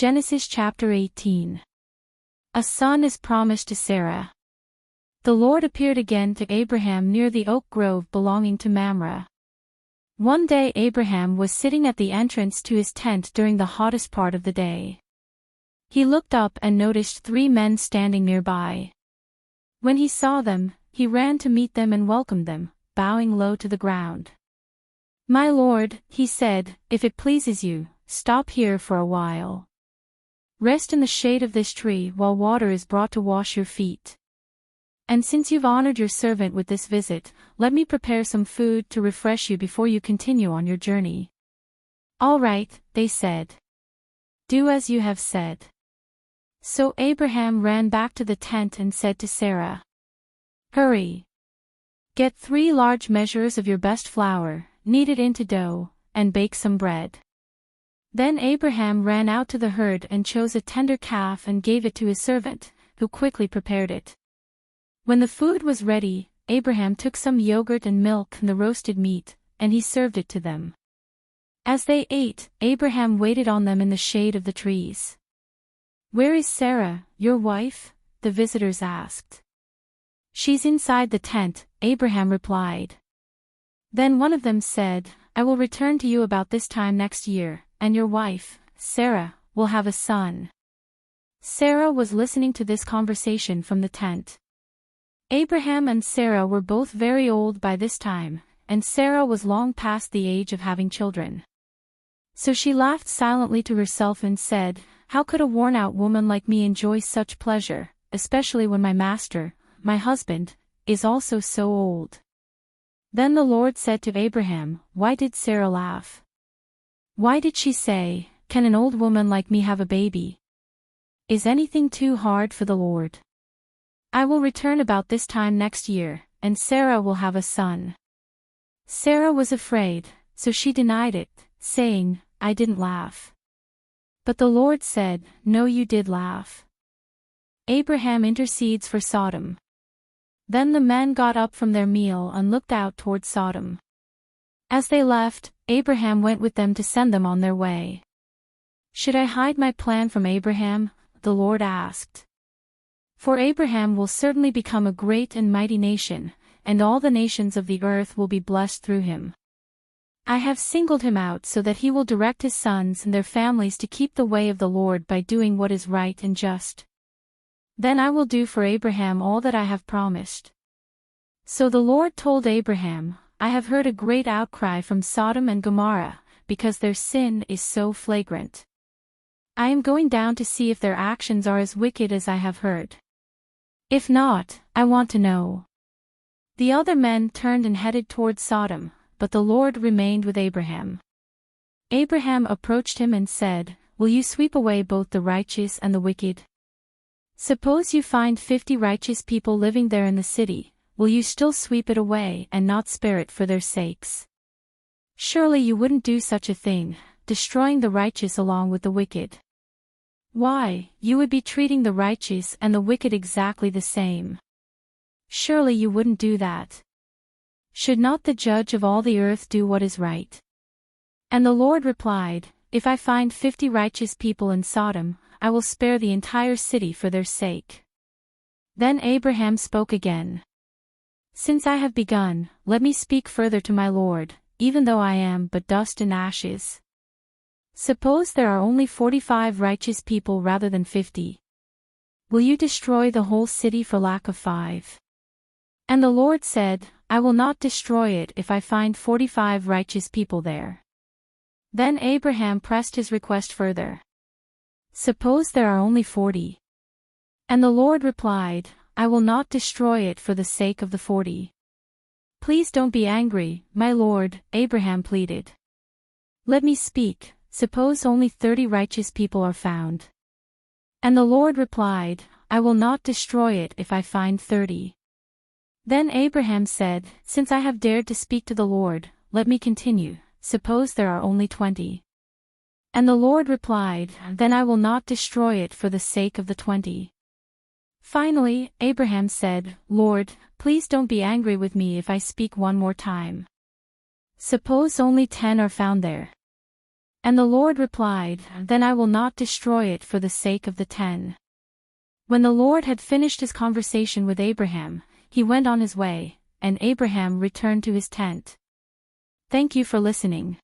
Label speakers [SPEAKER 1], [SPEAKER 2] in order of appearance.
[SPEAKER 1] Genesis chapter 18. A son is promised to Sarah. The Lord appeared again to Abraham near the oak grove belonging to Mamre. One day Abraham was sitting at the entrance to his tent during the hottest part of the day. He looked up and noticed 3 men standing nearby. When he saw them, he ran to meet them and welcomed them, bowing low to the ground. "My lord," he said, "if it pleases you, stop here for a while. Rest in the shade of this tree while water is brought to wash your feet. And since you've honored your servant with this visit, let me prepare some food to refresh you before you continue on your journey." "All right," they said. "Do as you have said." So Abraham ran back to the tent and said to Sarah, "Hurry. Get 3 large measures of your best flour, knead it into dough, and bake some bread." Then Abraham ran out to the herd and chose a tender calf and gave it to his servant, who quickly prepared it. When the food was ready, Abraham took some yogurt and milk and the roasted meat, and he served it to them. As they ate, Abraham waited on them in the shade of the trees. "Where is Sarah, your wife?" the visitors asked. "She's inside the tent," Abraham replied. Then one of them said, "I will return to you about this time next year, and your wife, Sarah, will have a son." Sarah was listening to this conversation from the tent. Abraham and Sarah were both very old by this time, and Sarah was long past the age of having children. So she laughed silently to herself and said, "How could a worn-out woman like me enjoy such pleasure, especially when my master, my husband, is also so old?" Then the Lord said to Abraham, "Why did Sarah laugh? Why did she say, 'Can an old woman like me have a baby?' Is anything too hard for the Lord? I will return about this time next year, and Sarah will have a son." Sarah was afraid, so she denied it, saying, "I didn't laugh." But the Lord said, "No, you did laugh." Abraham intercedes for Sodom. Then the men got up from their meal and looked out toward Sodom. As they left, Abraham went with them to send them on their way. "Should I hide my plan from Abraham?" the Lord asked. "For Abraham will certainly become a great and mighty nation, and all the nations of the earth will be blessed through him. I have singled him out so that he will direct his sons and their families to keep the way of the Lord by doing what is right and just. Then I will do for Abraham all that I have promised." So the Lord told Abraham, "I have heard a great outcry from Sodom and Gomorrah, because their sin is so flagrant. I am going down to see if their actions are as wicked as I have heard. If not, I want to know." The other men turned and headed toward Sodom, but the Lord remained with Abraham. Abraham approached him and said, "Will you sweep away both the righteous and the wicked? Suppose you find 50 righteous people living there in the city, will you still sweep it away and not spare it for their sakes? Surely you wouldn't do such a thing, destroying the righteous along with the wicked. Why, you would be treating the righteous and the wicked exactly the same. Surely you wouldn't do that. Should not the judge of all the earth do what is right?" And the Lord replied, "If I find 50 righteous people in Sodom, I will spare the entire city for their sake." Then Abraham spoke again. "Since I have begun, let me speak further to my Lord, even though I am but dust and ashes. Suppose there are only 45 righteous people rather than 50. Will you destroy the whole city for lack of 5? And the Lord said, "I will not destroy it if I find 45 righteous people there." Then Abraham pressed his request further. "Suppose there are only 40. And the Lord replied, "I will not destroy it for the sake of the 40. Please don't be angry, my Lord," Abraham pleaded. "Let me speak. Suppose only 30 righteous people are found." And the Lord replied, "I will not destroy it if I find 30. Then Abraham said, "Since I have dared to speak to the Lord, let me continue. Suppose there are only 20. And the Lord replied, "Then I will not destroy it for the sake of the 20. Finally, Abraham said, "Lord, please don't be angry with me if I speak one more time. Suppose only 10 are found there." And the Lord replied, Then I will not destroy it for the sake of the 10. When the Lord had finished his conversation with Abraham, he went on his way, and Abraham returned to his tent. Thank you for listening.